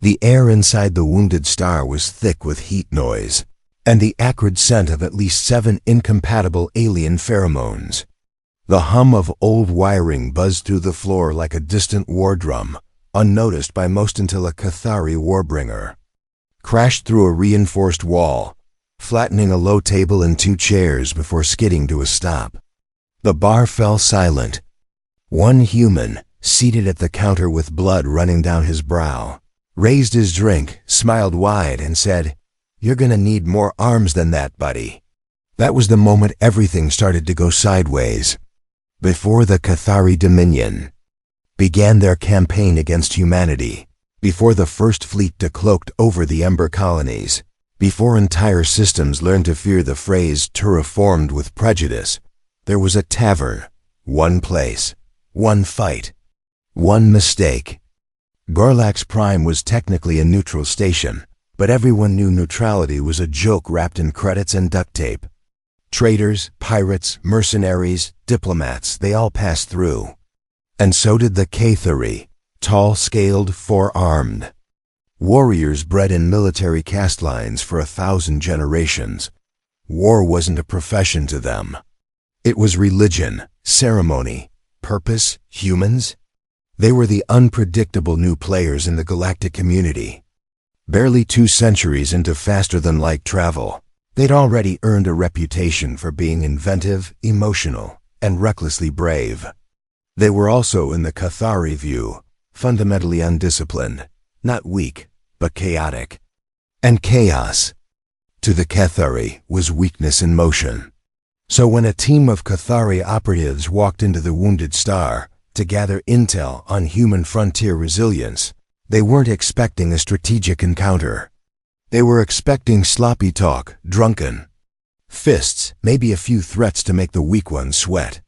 The air inside the wounded star was thick with heat noise, and the acrid scent of at least 7 incompatible alien pheromones. The hum of old wiring buzzed through the floor like a distant war drum, unnoticed by most until a Cathari warbringer crashed through a reinforced wall, flattening a low table and 2 chairs before skidding to a stop. The bar fell silent. One human, seated at the counter with blood running down his brow, raised his drink, smiled wide, and said, "You're gonna need more arms than that, buddy." That was the moment everything started to go sideways. Before the Cathari Dominion began their campaign against humanity, before the First Fleet decloaked over the Ember colonies, before entire systems learned to fear the phrase terraformed with prejudice, there was a tavern, one place, one fight, one mistake. Gorlax Prime was technically a neutral station, but everyone knew neutrality was a joke wrapped in credits and duct tape. Traitors, pirates, mercenaries, diplomats, they all passed through. And so did the Cathari, tall-scaled, four-armed warriors bred in military caste lines for 1,000 generations. War wasn't a profession to them. It was religion, ceremony, purpose, humans. They were the unpredictable new players in the galactic community. Barely 2 centuries into faster-than-light travel, they'd already earned a reputation for being inventive, emotional, and recklessly brave. They were also, in the Cathari view, fundamentally undisciplined, not weak, but chaotic. And chaos, to the Cathari, was weakness in motion. So when a team of Cathari operatives walked into the wounded star to gather intel on human frontier resilience, they weren't expecting a strategic encounter. They were expecting sloppy talk, drunken fists, maybe a few threats to make the weak ones sweat.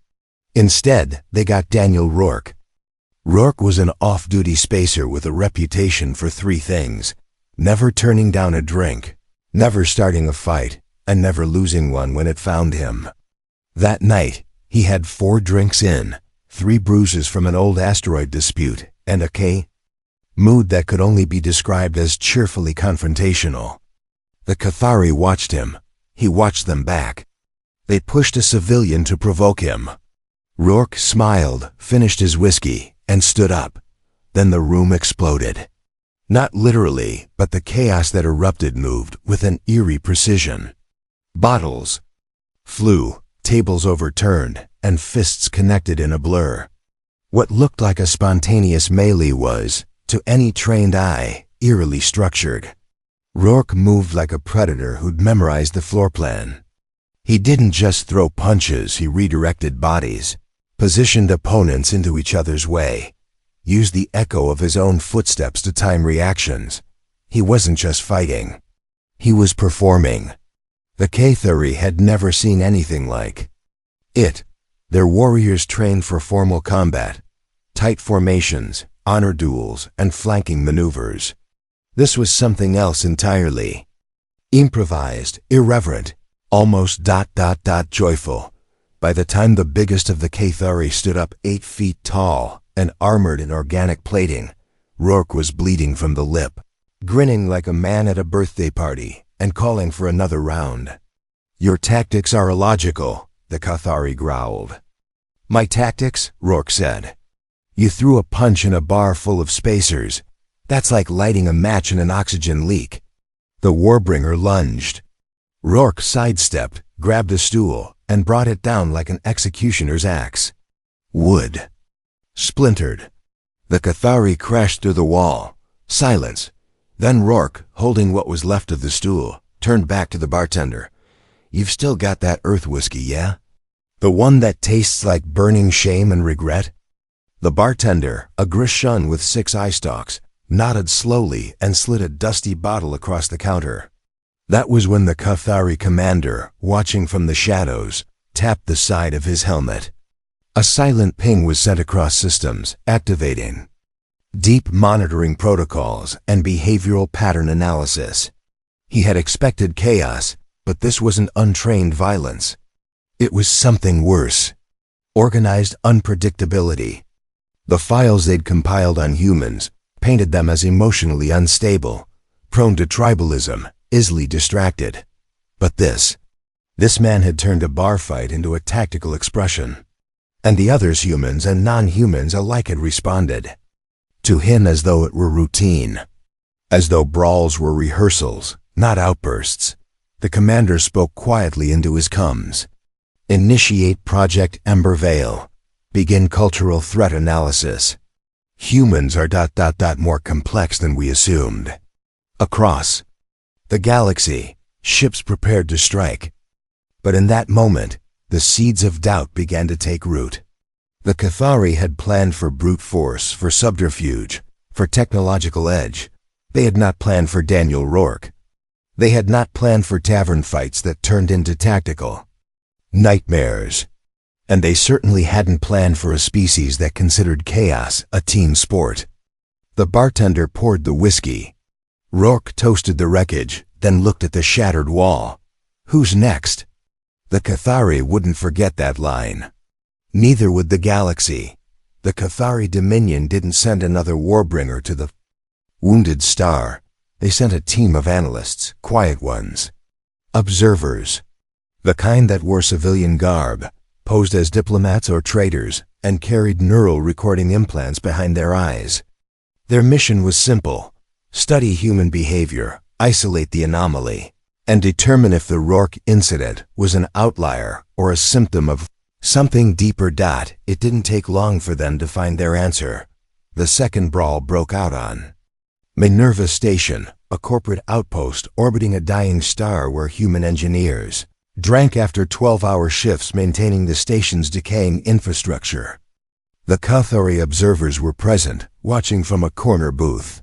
Instead, they got Daniel Rourke. Rourke was an off-duty spacer with a reputation for 3 things: never turning down a drink, never starting a fight, and never losing one when it found him. That night, he had 4 drinks in, 3 bruises from an old asteroid dispute, and a mood that could only be described as cheerfully confrontational. The Cathari watched him. He watched them back. They pushed a civilian to provoke him. Rourke smiled, finished his whiskey, and stood up. Then the room exploded. Not literally, but the chaos that erupted moved with an eerie precision. Bottles flew, tables overturned, and fists connected in a blur. What looked like a spontaneous melee was, to any trained eye, eerily structured. Rourke moved like a predator who'd memorized the floor plan. He didn't just throw punches, he redirected bodies, positioned opponents into each other's way, used the echo of his own footsteps to time reactions. He wasn't just fighting. He was performing. The Cathari had never seen anything like it. Their warriors trained for formal combat, tight formations, honor duels, and flanking maneuvers. This was something else entirely. Improvised, irreverent, almost joyful. By the time the biggest of the Cathari stood up 8 feet tall and armored in organic plating, Rourke was bleeding from the lip, grinning like a man at a birthday party, and calling for another round. "Your tactics are illogical," the Cathari growled. "My tactics?" Rourke said. "You threw a punch in a bar full of spacers. That's like lighting a match in an oxygen leak." The warbringer lunged. Rourke sidestepped, grabbed a stool, and brought it down like an executioner's axe. Wood splintered. The Cathari crashed through the wall. Silence. Then Rourke, holding what was left of the stool, turned back to the bartender. "You've still got that earth whiskey, yeah? The one that tastes like burning shame and regret?" The bartender, a Grishun with 6 eye stalks, nodded slowly and slid a dusty bottle across the counter. That was when the Cathari commander, watching from the shadows, tapped the side of his helmet. A silent ping was sent across systems, activating deep monitoring protocols and behavioral pattern analysis. He had expected chaos, but this wasn't untrained violence. It was something worse. Organized unpredictability. The files they'd compiled on humans, painted them as emotionally unstable, prone to tribalism, easily distracted. But this man had turned a bar fight into a tactical expression. And the others, humans and non-humans alike, had responded to him as though it were routine, as though brawls were rehearsals, not outbursts. The commander spoke quietly into his comms. Initiate Project Ember Veil. Begin cultural threat analysis. Humans are ... more complex than we assumed. Across the galaxy, ships prepared to strike. But in that moment, the seeds of doubt began to take root. The Cathari had planned for brute force, for subterfuge, for technological edge. They had not planned for Daniel Rourke. They had not planned for tavern fights that turned into tactical nightmares. And they certainly hadn't planned for a species that considered chaos a team sport. The bartender poured the whiskey. Rourke toasted the wreckage, then looked at the shattered wall. Who's next? The Cathari wouldn't forget that line. Neither would the galaxy. The Cathari Dominion didn't send another warbringer to the wounded star. They sent a team of analysts, quiet ones. Observers. The kind that wore civilian garb, posed as diplomats or traitors, and carried neural recording implants behind their eyes. Their mission was simple: study human behavior, isolate the anomaly, and determine if the Rourke incident was an outlier or a symptom of something deeper. It didn't take long for them to find their answer. The second brawl broke out on Minerva Station, a corporate outpost orbiting a dying star where human engineers drank after 12-hour shifts maintaining the station's decaying infrastructure. The Cathari observers were present, watching from a corner booth.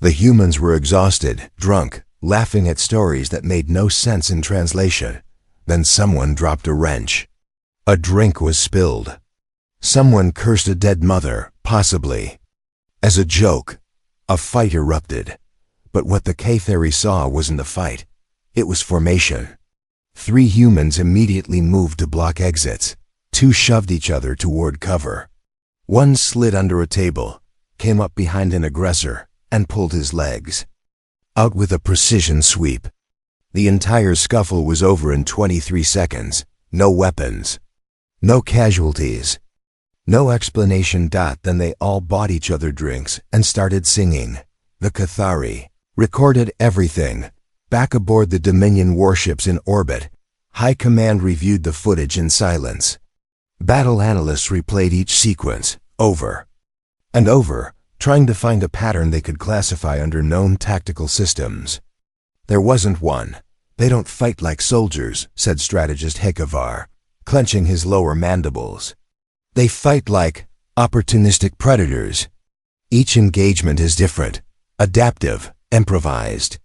The humans were exhausted, drunk, laughing at stories that made no sense in translation. Then someone dropped a wrench. A drink was spilled. Someone cursed a dead mother, possibly as a joke. A fight erupted. But what the Cathari saw wasn't a fight. It was formation. 3 humans immediately moved to block exits. 2 shoved each other toward cover. 1 slid under a table, came up behind an aggressor, and pulled his legs out with a precision sweep. The entire scuffle was over in 23 seconds. No weapons. No casualties. No explanation. Then they all bought each other drinks and started singing. The Cathari recorded everything. Back aboard the Dominion warships in orbit, High Command reviewed the footage in silence. Battle analysts replayed each sequence, over and over, trying to find a pattern they could classify under known tactical systems. There wasn't one. They don't fight like soldiers, said strategist Hekevar, clenching his lower mandibles. They fight like opportunistic predators. Each engagement is different, adaptive, improvised.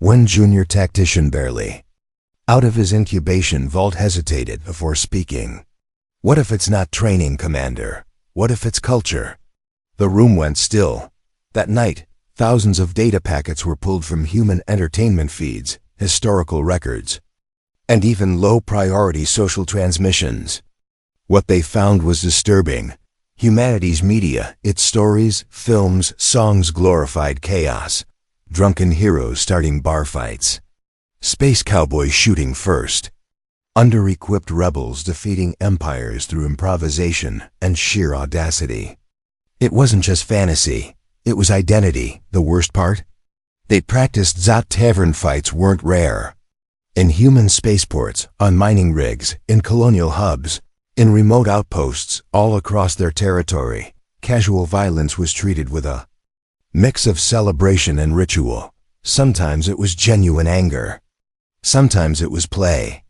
One junior tactician barely out of his incubation vault hesitated before speaking. What if it's not training, Commander? What if it's culture? The room went still. That night, thousands of data packets were pulled from human entertainment feeds, historical records, and even low-priority social transmissions. What they found was disturbing. Humanity's media, its stories, films, songs glorified chaos. Drunken heroes starting bar fights. Space cowboys shooting first. Under-equipped rebels defeating empires through improvisation and sheer audacity. It wasn't just fantasy. It was identity, the worst part. They practiced Tavern fights weren't rare. In human spaceports, on mining rigs, in colonial hubs, in remote outposts all across their territory, casual violence was treated with a mix of celebration and ritual. Sometimes it was genuine anger. Sometimes it was play.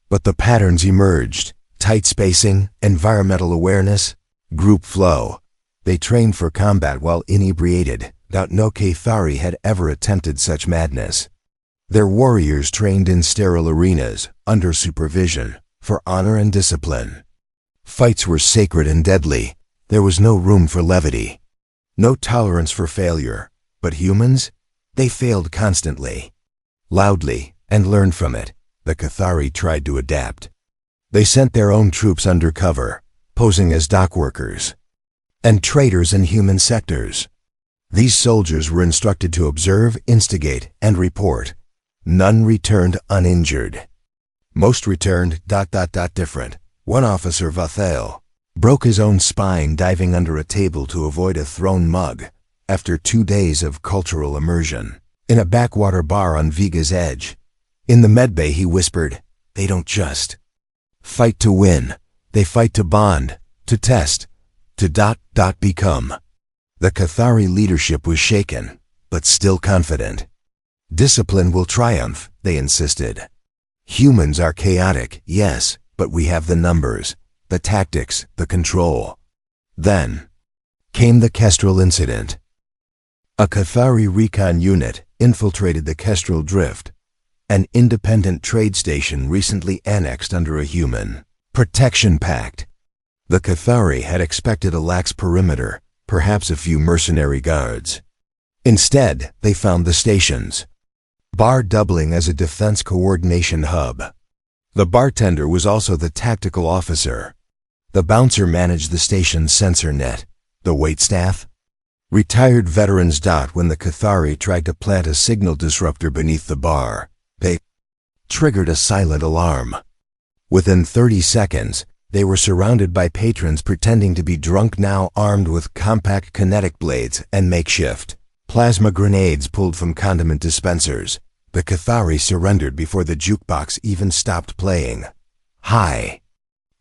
But the patterns emerged: tight spacing, environmental awareness, group flow. They trained for combat while inebriated. No Cathari had ever attempted such madness. Their warriors trained in sterile arenas, under supervision, for honor and discipline. Fights were sacred and deadly. There was no room for levity. No tolerance for failure. But humans? They failed constantly. Loudly, and learned from it. The Cathari tried to adapt. They sent their own troops under cover, posing as dock workers and traitors in human sectors. These soldiers were instructed to observe, instigate, and report. None returned uninjured. Most returned ... different. One officer, Vathel, broke his own spine diving under a table to avoid a thrown mug after 2 days of cultural immersion in a backwater bar on Viga's edge. In the medbay he whispered, "They don't just fight to win. They fight to bond, to test, to ... become." The Cathari leadership was shaken, but still confident. "Discipline will triumph," they insisted. "Humans are chaotic, yes, but we have the numbers, the tactics, the control." Then came the Kestrel incident. A Cathari recon unit infiltrated the Kestrel Drift, an independent trade station recently annexed under a human protection pact. The Cathari had expected a lax perimeter, perhaps a few mercenary guards. Instead, they found the station's bar doubling as a defense coordination hub. The bartender was also the tactical officer. The bouncer managed the station's sensor net. The waitstaff? Retired veterans. When the Cathari tried to plant a signal disruptor beneath the bar, they triggered a silent alarm. Within 30 seconds, they were surrounded by patrons pretending to be drunk, now armed with compact kinetic blades and makeshift plasma grenades pulled from condiment dispensers. The Cathari surrendered before the jukebox even stopped playing. High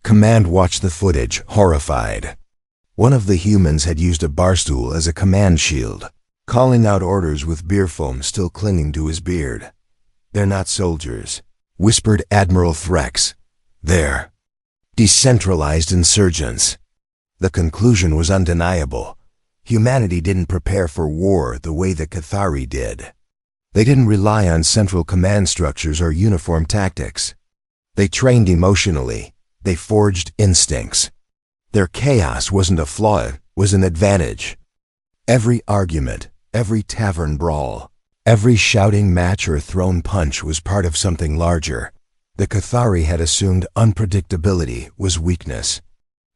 Command watched the footage, horrified. One of the humans had used a barstool as a command shield, calling out orders with beer foam still clinging to his beard. "They're not soldiers," whispered Admiral Threx. "They're decentralized insurgents." The conclusion was undeniable. Humanity didn't prepare for war the way the Cathari did. They didn't rely on central command structures or uniform tactics. They trained emotionally. They forged instincts. Their chaos wasn't a flaw, it was an advantage. Every argument, every tavern brawl, every shouting match or thrown punch was part of something larger. The Cathari had assumed unpredictability was weakness.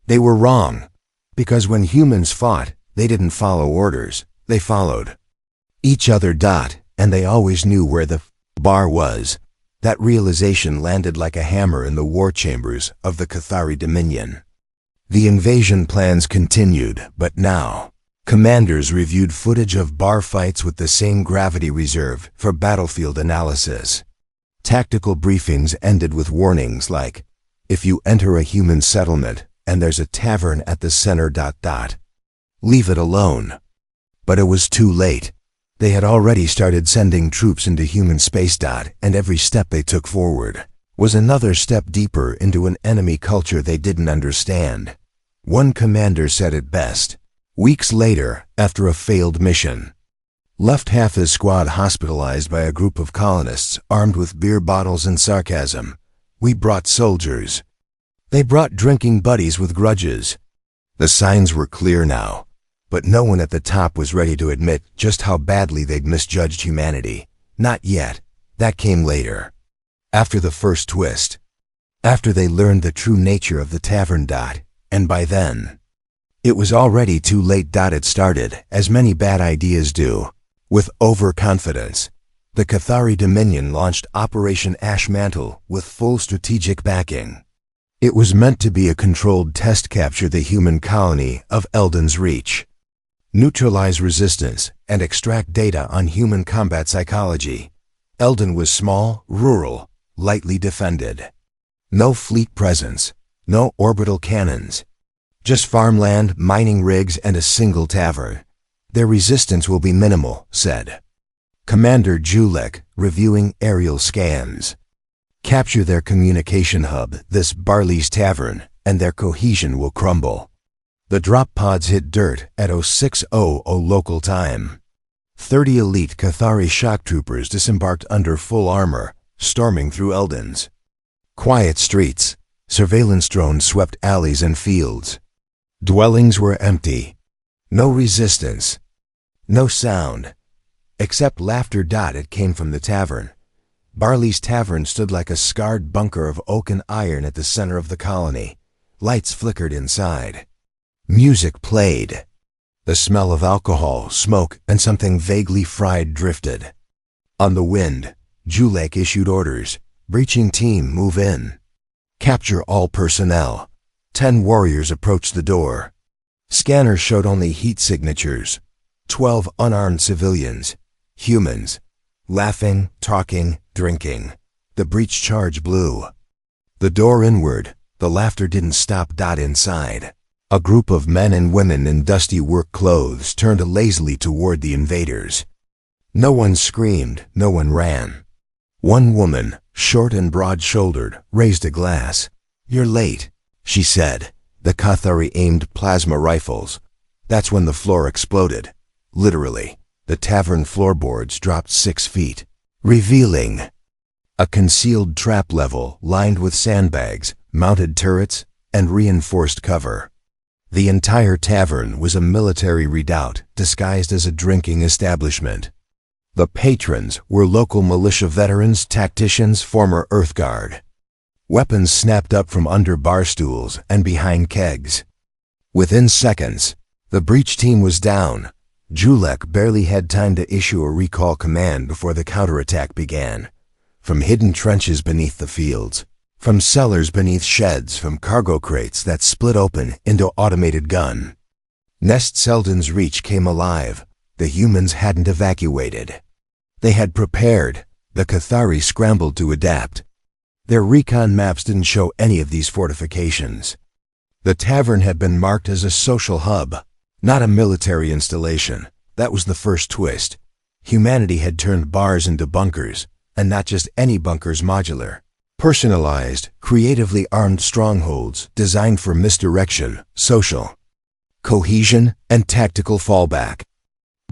They were wrong, because when humans fought, they didn't follow orders, they followed each other. And they always knew where the bar was. That realization landed like a hammer in the war chambers of the Cathari Dominion. The invasion plans continued, but now, commanders reviewed footage of bar fights with the same gravity reserve for battlefield analysis. Tactical briefings ended with warnings like, "If you enter a human settlement and there's a tavern at the center ... leave it alone." But it was too late. They had already started sending troops into human space. And every step they took forward was another step deeper into an enemy culture they didn't understand. One commander said it best. Weeks later, after a failed mission, left half his squad hospitalized by a group of colonists armed with beer bottles and sarcasm. "We brought soldiers. They brought drinking buddies with grudges." The signs were clear now, but no one at the top was ready to admit just how badly they'd misjudged humanity. Not yet. That came later. After the first twist. After they learned the true nature of the tavern. And by then, it was already too late. It started, as many bad ideas do, with overconfidence. The Cathari Dominion launched Operation Ashmantle with full strategic backing. It was meant to be a controlled test, capture the human colony of Eldon's Reach, neutralize resistance, and extract data on human combat psychology. Eldon was small, rural, lightly defended. No fleet presence, no orbital cannons. Just farmland, mining rigs, and a single tavern. "Their resistance will be minimal," said Commander Julek, reviewing aerial scans. "Capture their communication hub, this Barley's Tavern, and their cohesion will crumble." The drop pods hit dirt at 0600 local time. 30 elite Cathari shock troopers disembarked under full armor, storming through Eldon's quiet streets. Surveillance drones swept alleys and fields. Dwellings were empty. No resistance. No sound. Except laughter. It came from the tavern. Barley's Tavern stood like a scarred bunker of oak and iron at the center of the colony. Lights flickered inside. Music played. The smell of alcohol, smoke, and something vaguely fried drifted. On the wind, Julek issued orders. Breaching team, move in. Capture all personnel. 10 warriors approached the door. Scanners showed only heat signatures. 12 unarmed civilians. Humans. Laughing, talking, drinking. The breach charge blew. The door inward. The laughter didn't stop. Inside. A group of men and women in dusty work clothes turned lazily toward the invaders. No one screamed, no one ran. One woman, short and broad-shouldered, raised a glass. "You're late," she said. The Cathari aimed plasma rifles. That's when the floor exploded. Literally, the tavern floorboards dropped 6 feet, revealing a concealed trap level lined with sandbags, mounted turrets, and reinforced cover. The entire tavern was a military redoubt disguised as a drinking establishment. The patrons were local militia veterans, tacticians, former Earth Guard. Weapons snapped up from under bar stools and behind kegs. Within seconds, the breach team was down. Julek barely had time to issue a recall command before the counterattack began. From hidden trenches beneath the fields, from cellars beneath sheds, from cargo crates that split open into automated gun. Nest Selden's reach came alive. The humans hadn't evacuated. They had prepared. The Cathari scrambled to adapt. Their recon maps didn't show any of these fortifications. The tavern had been marked as a social hub, not a military installation. That was the first twist. Humanity had turned bars into bunkers, and not just any bunkers, modular. Personalized, creatively armed strongholds designed for misdirection, social cohesion, and tactical fallback.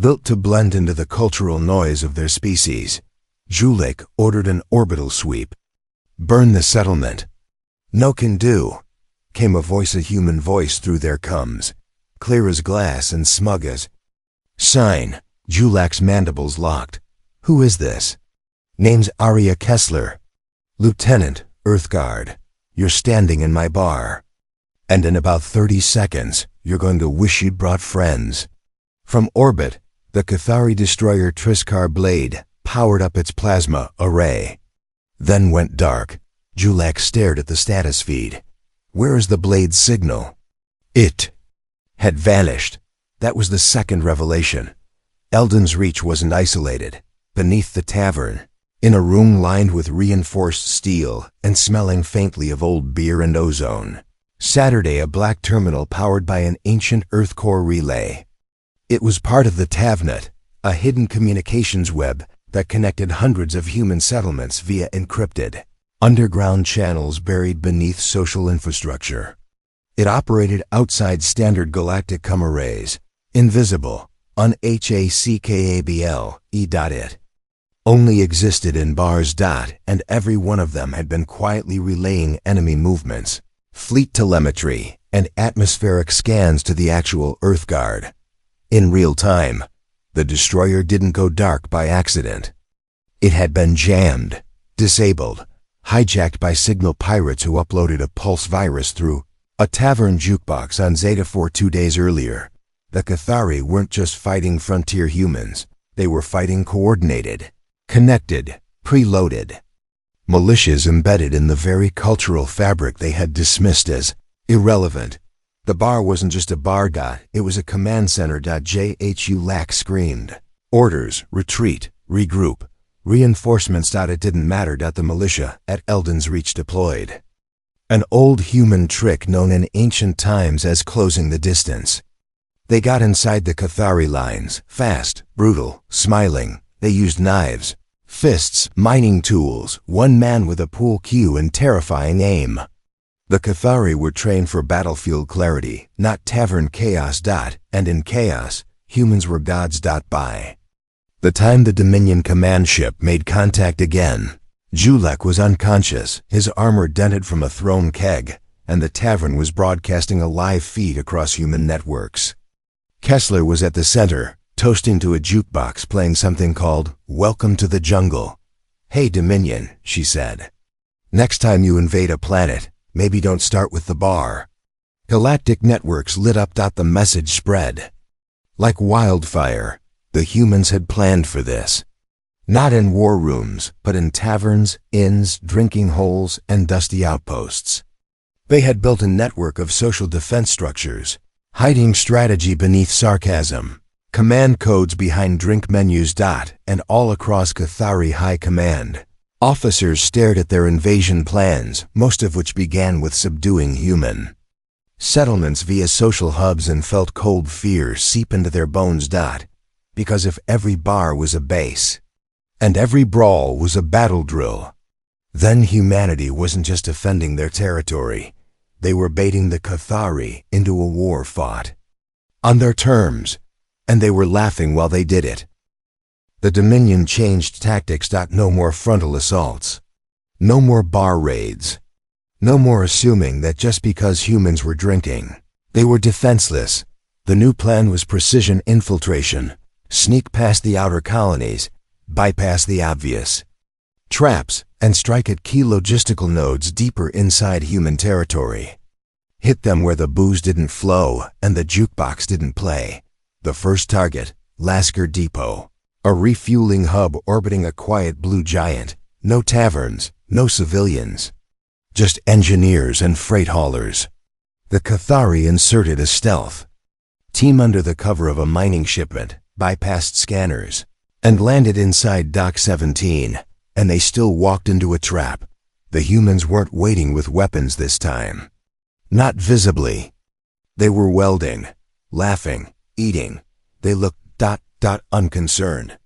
Built to blend into the cultural noise of their species, Julek ordered an orbital sweep. "Burn the settlement." "No can do," came a human voice through their cums, clear as glass and smug as. "Sign." Julek's mandibles locked. "Who is this?" "Name's Arya Kessler. Lieutenant, Earth Guard. You're standing in my bar. And in about 30 seconds, you're going to wish you'd brought friends." From orbit, the Cathari destroyer Triskar Blade powered up its plasma array. Then went dark. Julek stared at the status feed. Where is the Blade's signal? It had vanished. That was the second revelation. Eldon's reach wasn't isolated. Beneath the tavern, in a room lined with reinforced steel and smelling faintly of old beer and ozone, Saturday, a black terminal powered by an ancient Earth core relay. It was part of the Tavnet, a hidden communications web that connected hundreds of human settlements via encrypted, underground channels buried beneath social infrastructure. It operated outside standard galactic comm arrays, invisible, unhackable. It only existed in bars. And every one of them had been quietly relaying enemy movements, fleet telemetry, and atmospheric scans to the actual Earth Guard. In real time, the destroyer didn't go dark by accident. It had been jammed, disabled, hijacked by signal pirates who uploaded a pulse virus through a tavern jukebox on Zeta 4 2 days earlier. The Cathari weren't just fighting frontier humans. They were fighting coordinated, connected, preloaded militias embedded in the very cultural fabric they had dismissed as irrelevant. The bar wasn't just a bar. It was a command center. Julek screamed. Orders, retreat, regroup, reinforcements. It didn't matter. The militia at Eldon's reach deployed. An old human trick known in ancient times as closing the distance. They got inside the Cathari lines, fast, brutal, smiling. They used knives, fists, mining tools, one man with a pool cue and terrifying aim. The Cathari were trained for battlefield clarity, not tavern chaos. And in chaos, humans were gods. By the time the Dominion command ship made contact again, Julek was unconscious, his armor dented from a thrown keg, and the tavern was broadcasting a live feed across human networks. Kessler was at the center, toasting to a jukebox playing something called Welcome to the Jungle. "Hey Dominion," she said. "Next time you invade a planet, maybe don't start with the bar." Galactic networks lit up. The message spread. Like wildfire, the humans had planned for this. Not in war rooms, but in taverns, inns, drinking holes, and dusty outposts. They had built a network of social defense structures, hiding strategy beneath sarcasm, command codes behind drink menus. And all across Cathari High Command, officers stared at their invasion plans, most of which began with subduing human settlements via social hubs, and felt cold fear seep into their bones. Because if every bar was a base, and every brawl was a battle drill, then humanity wasn't just defending their territory. They were baiting the Cathari into a war fought on their terms, and they were laughing while they did it. The Dominion changed tactics. No more frontal assaults. No more bar raids. No more assuming that just because humans were drinking, they were defenseless. The new plan was precision infiltration. Sneak past the outer colonies, bypass the obvious traps, and strike at key logistical nodes deeper inside human territory. Hit them where the booze didn't flow and the jukebox didn't play. The first target, Lasker Depot, a refueling hub orbiting a quiet blue giant. No taverns, no civilians, just engineers and freight haulers. The Cathari inserted a stealth team under the cover of a mining shipment, bypassed scanners, and landed inside Dock 17, and they still walked into a trap. The humans weren't waiting with weapons this time. Not visibly. They were welding, laughing, eating. They looked unconcerned.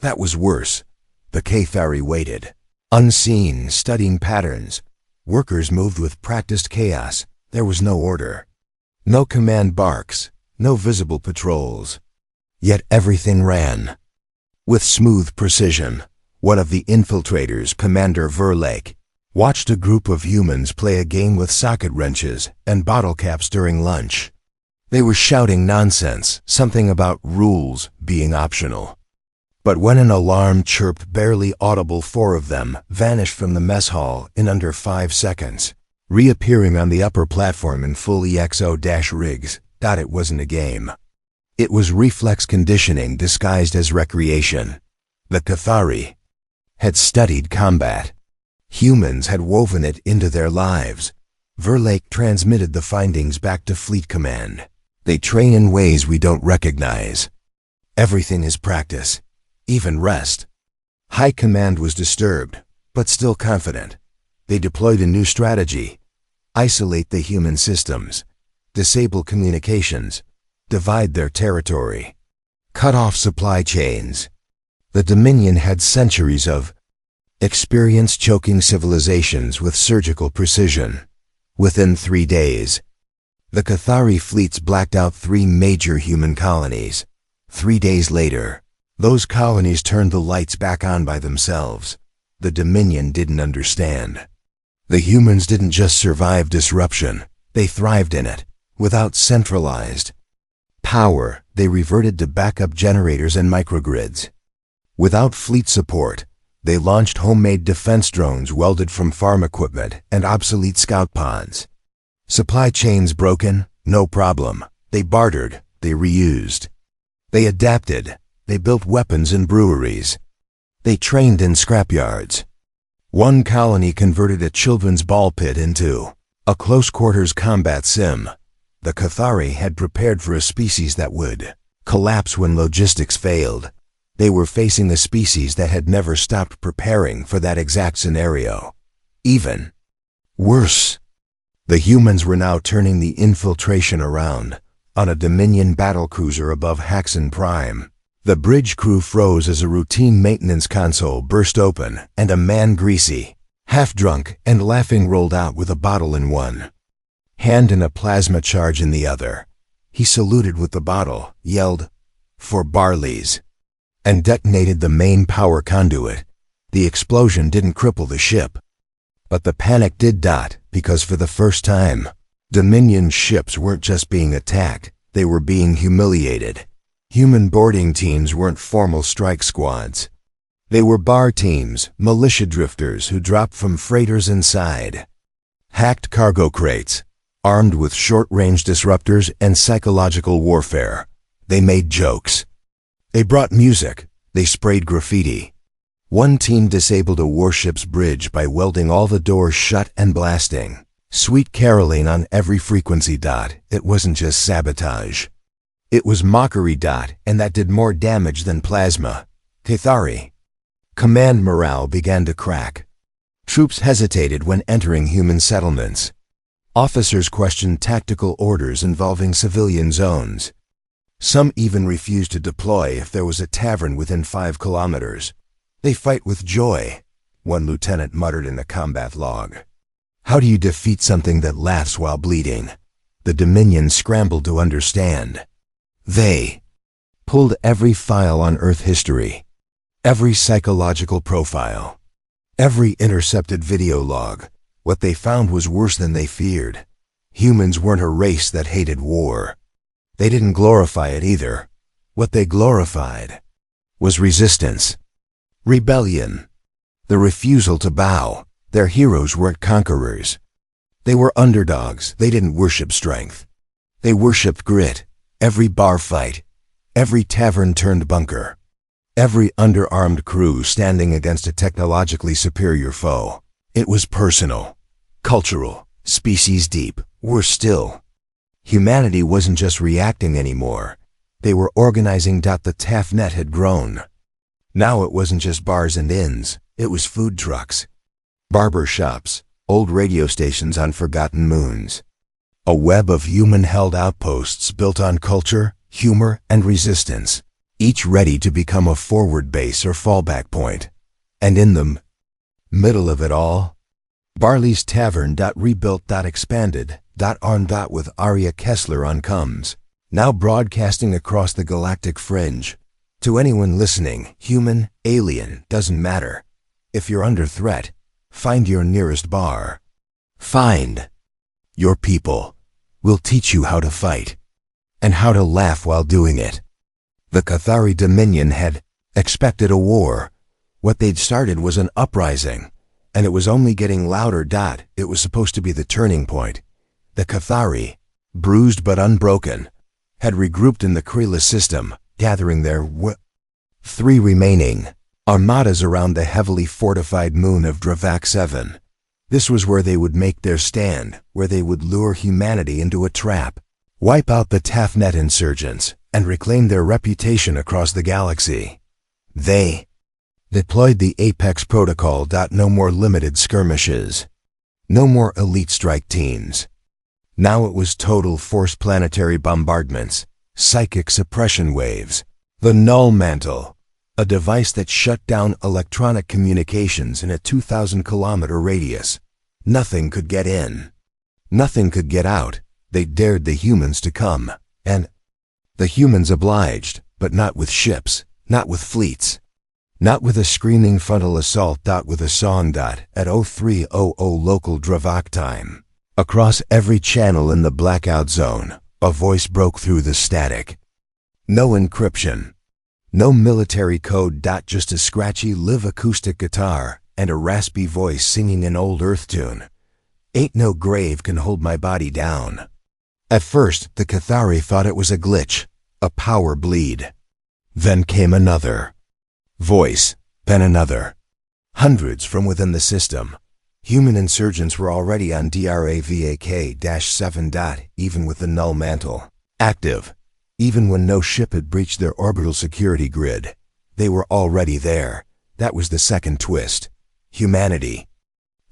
That was worse. The Cathari waited, unseen, studying patterns. Workers moved with practiced chaos. There was no order. No command barks, no visible patrols. Yet everything ran with smooth precision. One of the infiltrators, Commander Verlake, watched a group of humans play a game with socket wrenches and bottle caps during lunch. They were shouting nonsense, something about rules being optional. But when an alarm chirped, barely audible, 4 of them vanished from the mess hall in under 5 seconds, reappearing on the upper platform in full EXO-rigs. It wasn't a game. It was reflex conditioning disguised as recreation. The Cathari had studied combat. Humans had woven it into their lives. Verlake transmitted the findings back to Fleet Command. They train in ways we don't recognize. Everything is practice, even rest. High Command was disturbed, but still confident. They deployed a new strategy: isolate the human systems, disable communications, divide their territory, cut off supply chains. The Dominion had centuries of experience choking civilizations with surgical precision. Within 3 days, the Cathari fleets blacked out 3 major human colonies. 3 days later, those colonies turned the lights back on by themselves. The Dominion didn't understand. The humans didn't just survive disruption, they thrived in it. Without centralized power, they reverted to backup generators and microgrids. Without fleet support, they launched homemade defense drones welded from farm equipment and obsolete scout pods. Supply chains broken? No problem. They bartered, they reused. They adapted, they built weapons in breweries. They trained in scrapyards. One colony converted a children's ball pit into a close-quarters combat sim. The Cathari had prepared for a species that would collapse when logistics failed. They were facing the species that had never stopped preparing for that exact scenario. Even worse, the humans were now turning the infiltration around. On a Dominion battlecruiser above Haxon Prime, the bridge crew froze as a routine maintenance console burst open and a man, greasy, half-drunk, and laughing, rolled out with a bottle in one hand and a plasma charge in the other. He saluted with the bottle, yelled, "For Barley's," and detonated the main power conduit. The explosion didn't cripple the ship, but the panic did. Because for the first time, Dominion ships weren't just being attacked, they were being humiliated. Human boarding teams weren't formal strike squads. They were bar teams, militia drifters who dropped from freighters inside hacked cargo crates, armed with short-range disruptors and psychological warfare. They made jokes. They brought music. They sprayed graffiti. One team disabled a warship's bridge by welding all the doors shut and blasting sweet caroling on every frequency. It wasn't just sabotage. It was mockery. And that did more damage than plasma. Cathari. Command morale began to crack. Troops hesitated when entering human settlements. Officers questioned tactical orders involving civilian zones. Some even refused to deploy if there was a tavern within 5 kilometers. They fight with joy, one lieutenant muttered in a combat log. How do you defeat something that laughs while bleeding? The Dominion scrambled to understand. They pulled every file on Earth history, every psychological profile, every intercepted video log. What they found was worse than they feared. Humans weren't a race that hated war. They didn't glorify it either. What they glorified was resistance. Rebellion. The refusal to bow. Their heroes weren't conquerors. They were underdogs. They didn't worship strength. They worshipped grit. Every bar fight. Every tavern turned bunker. Every underarmed crew standing against a technologically superior foe. It was personal, cultural, species deep. Worse still, humanity wasn't just reacting anymore. They were organizing. The TAF net had grown. Now it wasn't just bars and inns, it was food trucks, barber shops, old radio stations on forgotten moons. A web of human-held outposts built on culture, humor, and resistance, each ready to become a forward base or fallback point. And in the middle of it all, Barley's Tavern. Rebuilt. Expanded. Armed. With Arya Kessler on coms, now broadcasting across the galactic fringe. To anyone listening, human, alien, doesn't matter. If you're under threat, find your nearest bar. Find your people. We'll teach you how to fight, and how to laugh while doing it. The Cathari Dominion had expected a war. What they'd started was an uprising, and it was only getting louder. It was supposed to be the turning point. The Cathari, bruised but unbroken, had regrouped in the Krila system, gathering their 3 remaining armadas around the heavily fortified moon of Dravak 7. This was where they would make their stand, where they would lure humanity into a trap, wipe out the Tafnet insurgents, and reclaim their reputation across the galaxy. They deployed the Apex Protocol. No more limited skirmishes. No more elite strike teams. Now it was total force planetary bombardments, psychic suppression waves, the Null Mantle, a device that shut down electronic communications in a 2,000-kilometer radius. Nothing could get in. Nothing could get out. They dared the humans to come, and the humans obliged, but not with ships, not with fleets, not with a screaming frontal assault. With a song. At 0300 local Dravak time. Across every channel in the blackout zone, a voice broke through the static. No encryption. No military code. Just a scratchy live acoustic guitar and a raspy voice singing an old Earth tune. Ain't no grave can hold my body down. At first, the Cathari thought it was a glitch, a power bleed. Then came another voice, then another. Hundreds from within the system. Human insurgents were already on DRAVAK-7. Even with the Null Mantle active, even when no ship had breached their orbital security grid, they were already there. That was the second twist. Humanity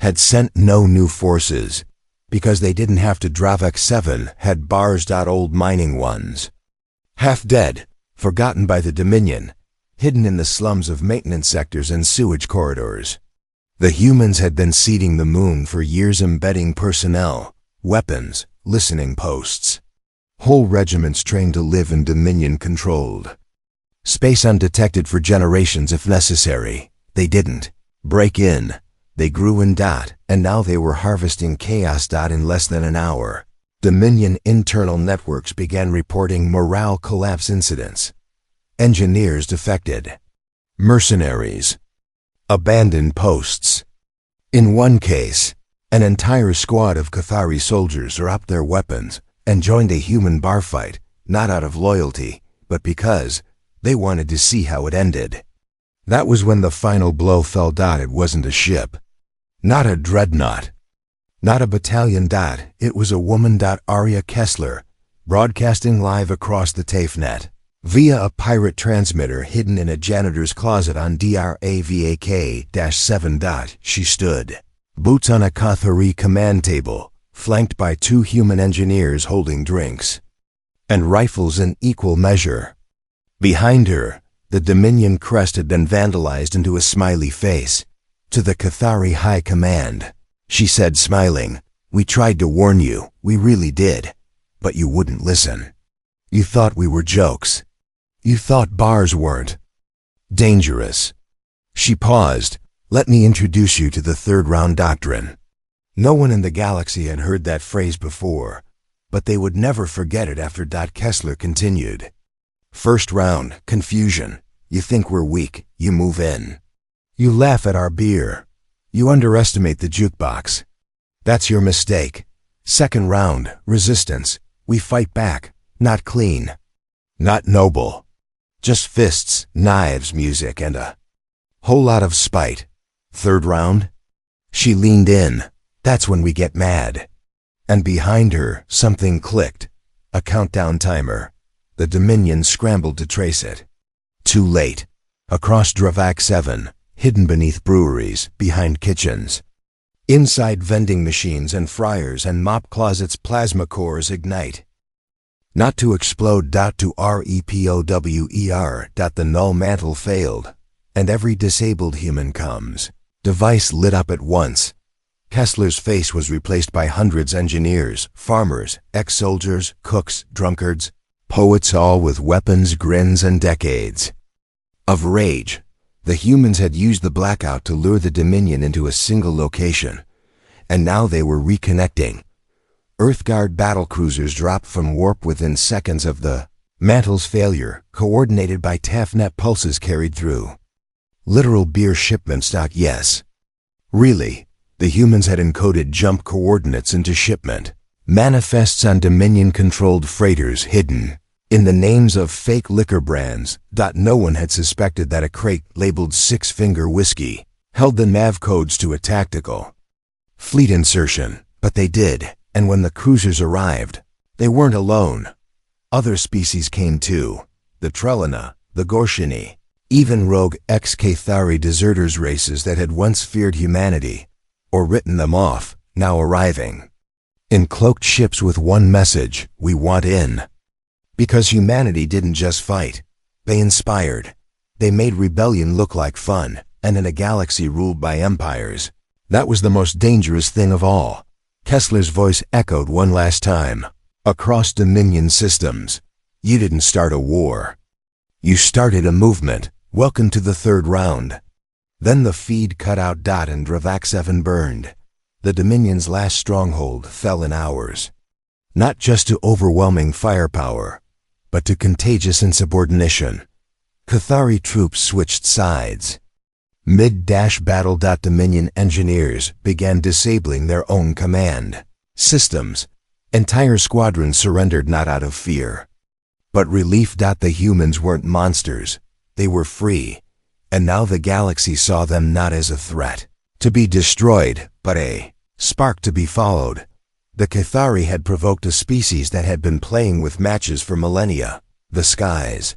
had sent no new forces, because they didn't have to. Dravak 7 had bars. Old mining ones. Half dead, forgotten by the Dominion, hidden in the slums of maintenance sectors and sewage corridors. The humans had been seeding the moon for years, embedding personnel, weapons, listening posts. Whole regiments trained to live in Dominion-controlled space undetected for generations if necessary. They didn't break in. They grew in. And now they were harvesting chaos. In less than an hour, Dominion internal networks began reporting morale collapse incidents. Engineers defected. Mercenaries abandoned posts. In one case, an entire squad of Cathari soldiers dropped their weapons and joined a human bar fight, not out of loyalty, but because they wanted to see how it ended. That was when the final blow fell. It wasn't a ship, not a dreadnought, not a battalion. It was a woman. Arya Kessler, broadcasting live across the TAFEnet, via a pirate transmitter hidden in a janitor's closet on DRAVAK-7. She stood, boots on a Cathari command table, flanked by 2 human engineers holding drinks and rifles in equal measure. Behind her, the Dominion crest had been vandalized into a smiley face. To the Cathari High Command, she said, smiling, "We tried to warn you, we really did, but you wouldn't listen. You thought we were jokes. You thought bars weren't dangerous." She paused. "Let me introduce you to the third round doctrine." No one in the galaxy had heard that phrase before, but they would never forget it after. Kessler continued. "First round, confusion. You think we're weak, you move in. You laugh at our beer. You underestimate the jukebox. That's your mistake. Second round, resistance. We fight back, not clean, not noble. Just fists, knives, music, and a whole lot of spite. Third round?" She leaned in. "That's when we get mad." And behind her, something clicked. A countdown timer. The Dominion scrambled to trace it. Too late. Across Dravak 7, hidden beneath breweries, behind kitchens, inside vending machines and fryers and mop closets, plasma cores ignite. Not to explode. To REPOWER. The null mantle failed, and every disabled human comes. Device lit up at once. Kessler's face was replaced by hundreds engineers, farmers, ex-soldiers, cooks, drunkards, poets, all with weapons, grins, and decades of rage. The humans had used the blackout to lure the Dominion into a single location, and now they were reconnecting. Earthguard battlecruisers dropped from warp within seconds of the mantle's failure, coordinated by TAFEnet pulses carried through. Literal beer shipments. Yes. Really, the humans had encoded jump coordinates into shipment manifests on Dominion-controlled freighters hidden in the names of fake liquor brands. No one had suspected that a crate labeled Six Finger Whiskey held the nav codes to a tactical fleet insertion, but they did, and when the cruisers arrived, they weren't alone. Other species came too, the Trellina, the Gorshini, even rogue ex-Cathari deserters, races that had once feared humanity, or written them off, now arriving in cloaked ships with one message: we want in. Because humanity didn't just fight, they inspired. They made rebellion look like fun, and in a galaxy ruled by empires, that was the most dangerous thing of all. Kessler's voice echoed one last time, across Dominion systems. You didn't start a war. You started a movement. Welcome to the third round. Then the feed cut out. And Dravak 7 burned. The Dominion's last stronghold fell in hours. Not just to overwhelming firepower, but to contagious insubordination. Cathari troops switched sides. Mid-battle. Dominion engineers began disabling their own command systems. Entire squadrons surrendered, not out of fear, but relief. The humans weren't monsters. They were free, and now the galaxy saw them not as a threat to be destroyed, but a spark to be followed. The Cathari had provoked a species that had been playing with matches for millennia. The skies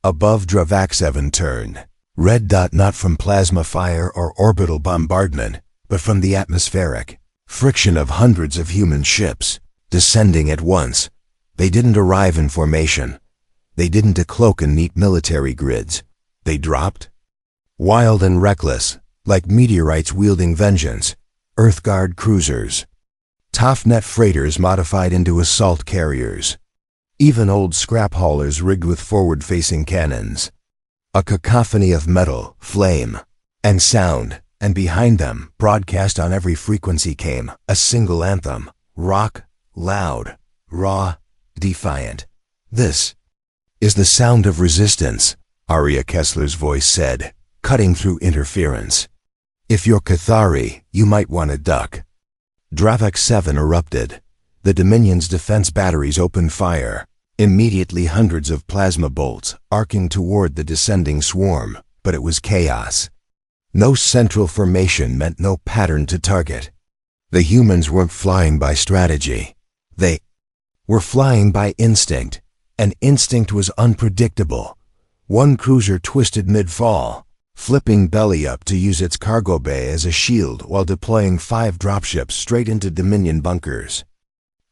above Dravak 7 turned red. Not from plasma fire or orbital bombardment, but from the atmospheric friction of hundreds of human ships descending at once. They didn't arrive in formation. They didn't decloak in neat military grids. They dropped, wild and reckless, like meteorites wielding vengeance. Earthguard cruisers, TAFEnet freighters modified into assault carriers, even old scrap haulers rigged with forward-facing cannons. A cacophony of metal, flame, and sound, and behind them, broadcast on every frequency, came a single anthem: rock, loud, raw, defiant. This is the sound of resistance, Arya Kessler's voice said, cutting through interference. If you're Cathari, you might want to duck. Dravak 7 erupted. The Dominion's defense batteries opened fire. Immediately hundreds of plasma bolts arcing toward the descending swarm, but it was chaos. No central formation meant no pattern to target. The humans weren't flying by strategy. They were flying by instinct, and instinct was unpredictable. One cruiser twisted mid-fall, flipping belly up to use its cargo bay as a shield while deploying 5 dropships straight into Dominion bunkers.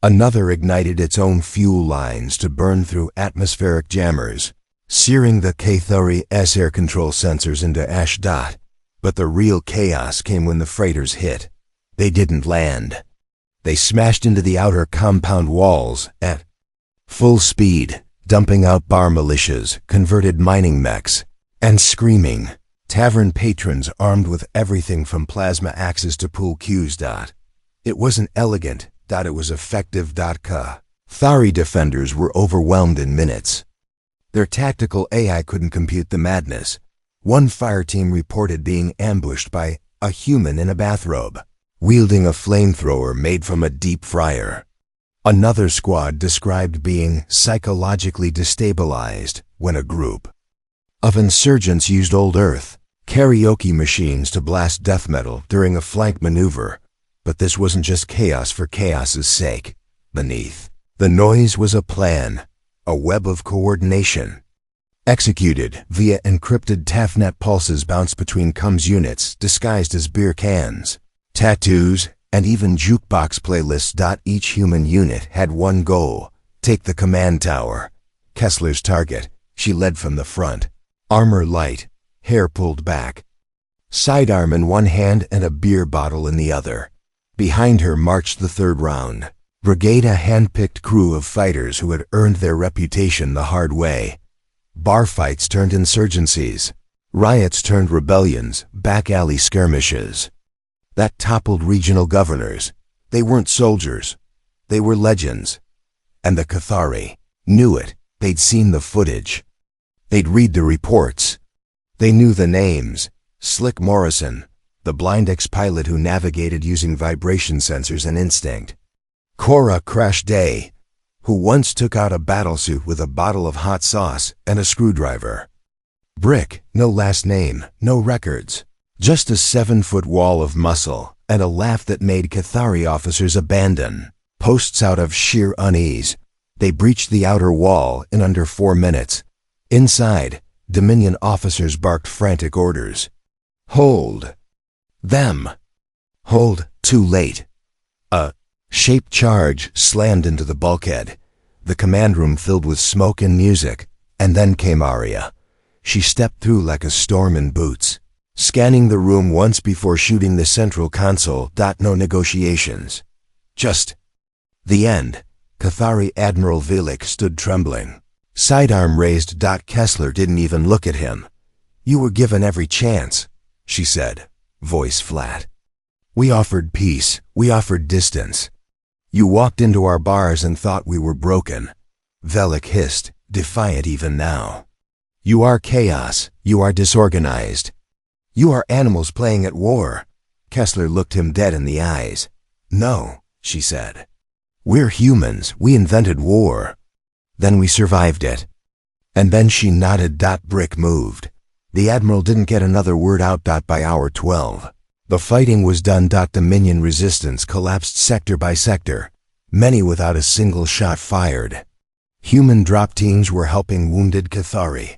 Another ignited its own fuel lines to burn through atmospheric jammers, searing the K-30's air control sensors into ash. But the real chaos came when the freighters hit. They didn't land. They smashed into the outer compound walls at full speed, dumping out bar militias, converted mining mechs, and screaming Tavern patrons armed with everything from plasma axes to pool cues. It wasn't elegant. It was effective. Thari defenders were overwhelmed in minutes. Their tactical AI couldn't compute the madness. One fire team reported being ambushed by a human in a bathrobe, wielding a flamethrower made from a deep fryer. Another squad described being psychologically destabilized when a group of insurgents used old Earth karaoke machines to blast death metal during a flank maneuver. But this wasn't just chaos for chaos's sake. Beneath the noise was a plan, a web of coordination. Executed via encrypted TAFnet pulses bounced between comms units disguised as beer cans, tattoos, and even jukebox playlists. Each human unit had one goal: take the command tower. Kessler's target. She led from the front, armor light, hair pulled back, sidearm in one hand and a beer bottle in the other. Behind her marched the third round brigade, a hand-picked crew of fighters who had earned their reputation the hard way. Bar fights turned insurgencies, riots turned rebellions, back alley skirmishes that toppled regional governors. They weren't soldiers, they were legends. And the Cathari knew it. They'd seen the footage. They'd read the reports. They knew the names: Slick Morrison, the blind ex-pilot who navigated using vibration sensors and instinct; Cora Crash Day, who once took out a battlesuit with a bottle of hot sauce and a screwdriver; Brick, no last name, no records, just a 7-foot wall of muscle and a laugh that made Cathari officers abandon posts out of sheer unease. They breached the outer wall in under 4 minutes. Inside, Dominion officers barked frantic orders. Hold. Them. Hold. Too late. A shaped charge slammed into the bulkhead. The command room filled with smoke and music. And then came Aria. She stepped through like a storm in boots, scanning the room once before shooting the central console. No negotiations. Just the end. Cathari Admiral Vilik stood trembling, sidearm raised. Kessler didn't even look at him. You were given every chance, she said, voice flat. We offered peace. We offered distance. You walked into our bars and thought we were broken. Velik hissed, defiant even now. You are chaos. You are disorganized. You are animals playing at war. Kessler looked him dead in the eyes. No, she said. We're humans. We invented war. Then we survived it. And then she nodded. Brick moved. The Admiral didn't get another word out. By hour 12. The fighting was done. Dominion resistance collapsed sector by sector, many without a single shot fired. Human drop teams were helping wounded Cathari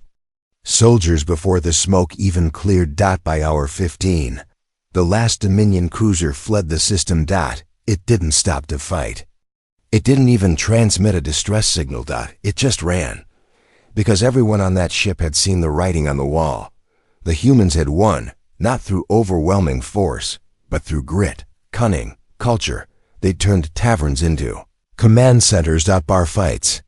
soldiers before the smoke even cleared. By hour 15, the last Dominion cruiser fled the system. It didn't stop to fight. It didn't even transmit a distress signal. It just ran. Because everyone on that ship had seen the writing on the wall. The humans had won, not through overwhelming force, but through grit, cunning, culture. They'd turned taverns into command centers. Bar fights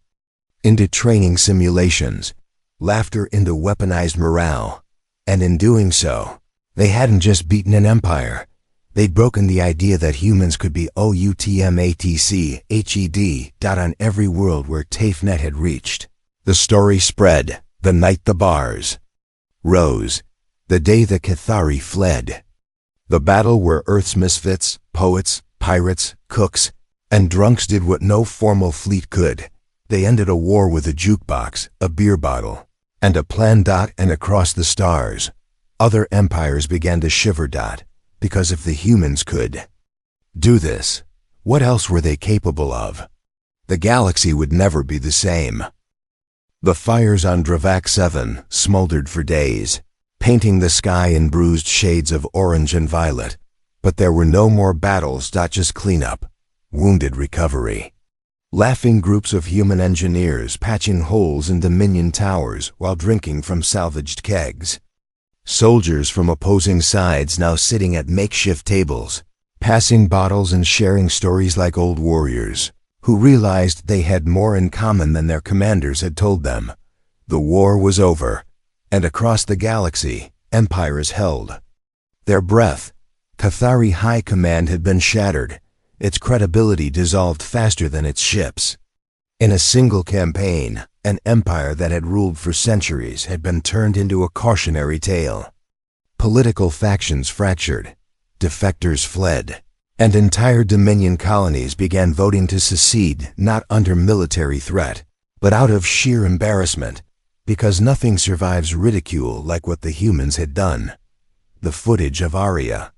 into training simulations, laughter into weaponized morale. And in doing so, they hadn't just beaten an empire. They'd broken the idea that humans could be outmatched on every world where TAFnet had reached. The story spread, the night the bars rose, the day the Cathari fled. The battle where Earth's misfits, poets, pirates, cooks, and drunks did what no formal fleet could. They ended a war with a jukebox, a beer bottle, and a plan. And across the stars, other empires began to shiver. Because if the humans could do this, what else were they capable of? The galaxy would never be the same. The fires on Dravak 7 smoldered for days, painting the sky in bruised shades of orange and violet. But there were no more battles. Just cleanup, wounded recovery. Laughing groups of human engineers patching holes in Dominion towers while drinking from salvaged kegs. Soldiers from opposing sides now sitting at makeshift tables, passing bottles and sharing stories like old warriors who realized they had more in common than their commanders had told them. The war was over, and across the galaxy, empires held their breath. Cathari High Command had been shattered, its credibility dissolved faster than its ships. In a single campaign, an empire that had ruled for centuries had been turned into a cautionary tale. Political factions fractured, defectors fled, and entire Dominion colonies began voting to secede, not under military threat, but out of sheer embarrassment, because nothing survives ridicule like what the humans had done. The footage of Arya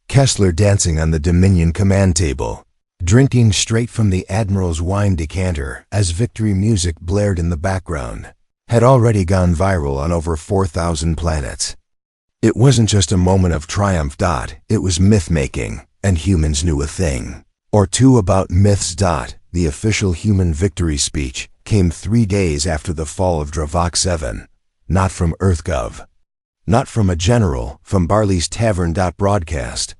Kessler dancing on the Dominion command table, drinking straight from the Admiral's wine decanter as victory music blared in the background, had already gone viral on over 4,000 planets. It wasn't just a moment of triumph. It was myth-making, and humans knew a thing or two about myths. The official human victory speech came 3 days after the fall of Dravak 7, not from EarthGov, not from a general, from Barley's Tavern. Broadcast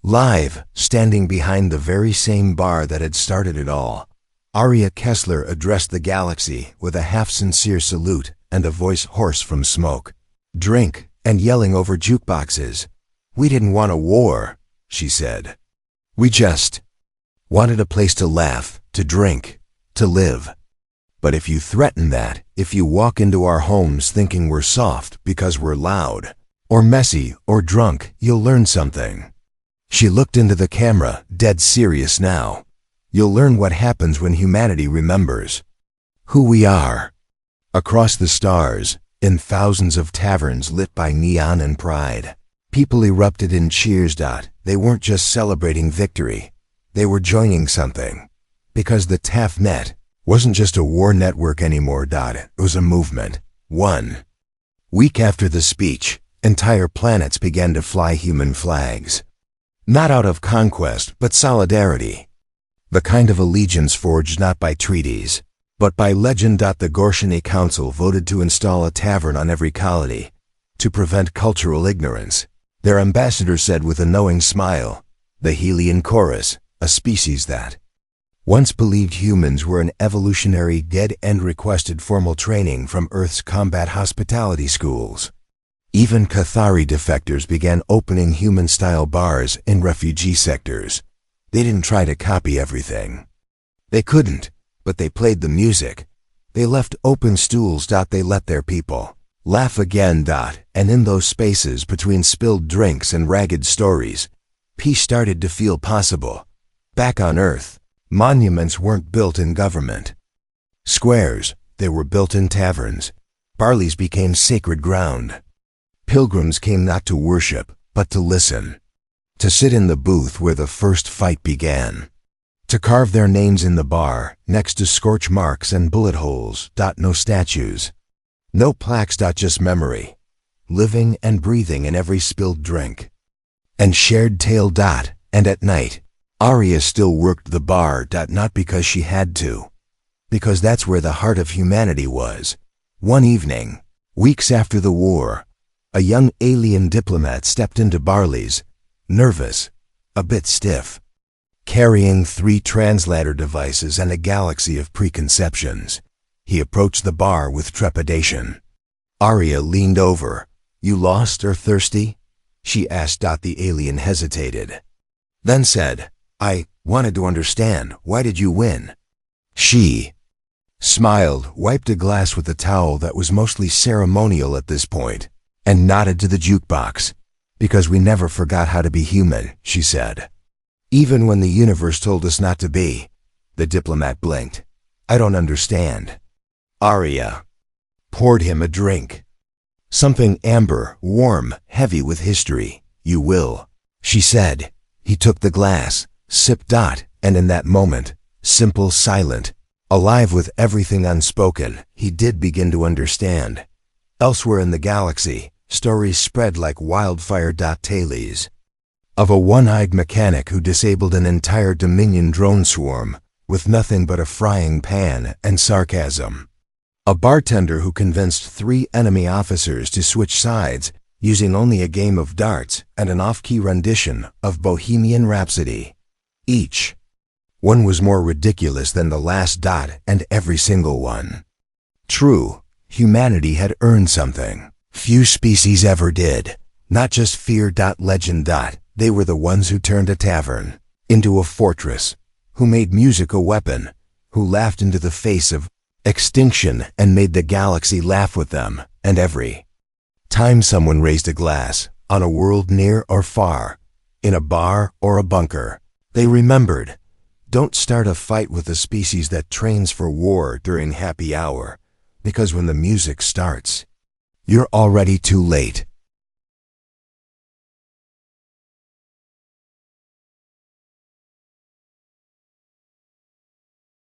live, standing behind the very same bar that had started it all, Arya Kessler addressed the galaxy with a half-sincere salute and a voice hoarse from smoke, drink, and yelling over jukeboxes. "We didn't want a war," she said. "We just wanted a place to laugh, to drink, to live. But if you threaten that, if you walk into our homes thinking we're soft because we're loud, or messy, or drunk, you'll learn something." She looked into the camera, dead serious now. "You'll learn what happens when humanity remembers who we are." Across the stars, in thousands of taverns lit by neon and pride, people erupted in cheers. They weren't just celebrating victory. They were joining something. Because the TAFnet wasn't just a war network anymore. It was a movement. 1 week after the speech, entire planets began to fly human flags. Not out of conquest, but solidarity. The kind of allegiance forged not by treaties, but by legend. The Gorshani Council voted to install a tavern on every colony, to prevent cultural ignorance. Their ambassador said with a knowing smile, "The Helian chorus, a species that once believed humans were an evolutionary dead end, requested formal training from Earth's combat hospitality schools." Even Cathari defectors began opening human-style bars in refugee sectors. They didn't try to copy everything. They couldn't, but they played the music. They left open stools. They let their people laugh again. And in those spaces between spilled drinks and ragged stories, peace started to feel possible. Back on Earth, monuments weren't built in government squares, they were built in taverns. Barley's became sacred ground. Pilgrims came not to worship, but to listen. To sit in the booth where the first fight began. To carve their names in the bar, next to scorch marks and bullet holes. No statues. No plaques. Just memory. Living and breathing in every spilled drink. And shared tale. And at night, Arya still worked the bar. Not because she had to. Because that's where the heart of humanity was. One evening, weeks after the war, a young alien diplomat stepped into Barley's, nervous, a bit stiff, carrying 3 translator devices and a galaxy of preconceptions. He approached the bar with trepidation. Arya leaned over. "You lost or thirsty?" she asked. The alien hesitated, then said, "I wanted to understand, why did you win?" She smiled, wiped a glass with a towel that was mostly ceremonial at this point, and nodded to the jukebox. "Because we never forgot how to be human," she said. "Even when the universe told us not to be." The diplomat blinked. I don't understand. Arya poured him a drink. Something amber, warm, heavy with history. You will, she said. He took the glass, sipped. And in that moment, simple, silent, alive with everything unspoken, he did begin to understand. Elsewhere in the galaxy, stories spread like wildfire. Tales of a one-eyed mechanic who disabled an entire Dominion drone swarm with nothing but a frying pan and sarcasm. A bartender who convinced 3 enemy officers to switch sides using only a game of darts and an off-key rendition of Bohemian Rhapsody. Each one was more ridiculous than the last. And every single one. True, humanity had earned something. Few species ever did. Not just fear. Legend. They were the ones who turned a tavern into a fortress, who made music a weapon, who laughed into the face of extinction and made the galaxy laugh with them. And every time someone raised a glass, on a world near or far, in a bar or a bunker, they remembered, don't start a fight with a species that trains for war during happy hour, because when the music starts, you're already too late.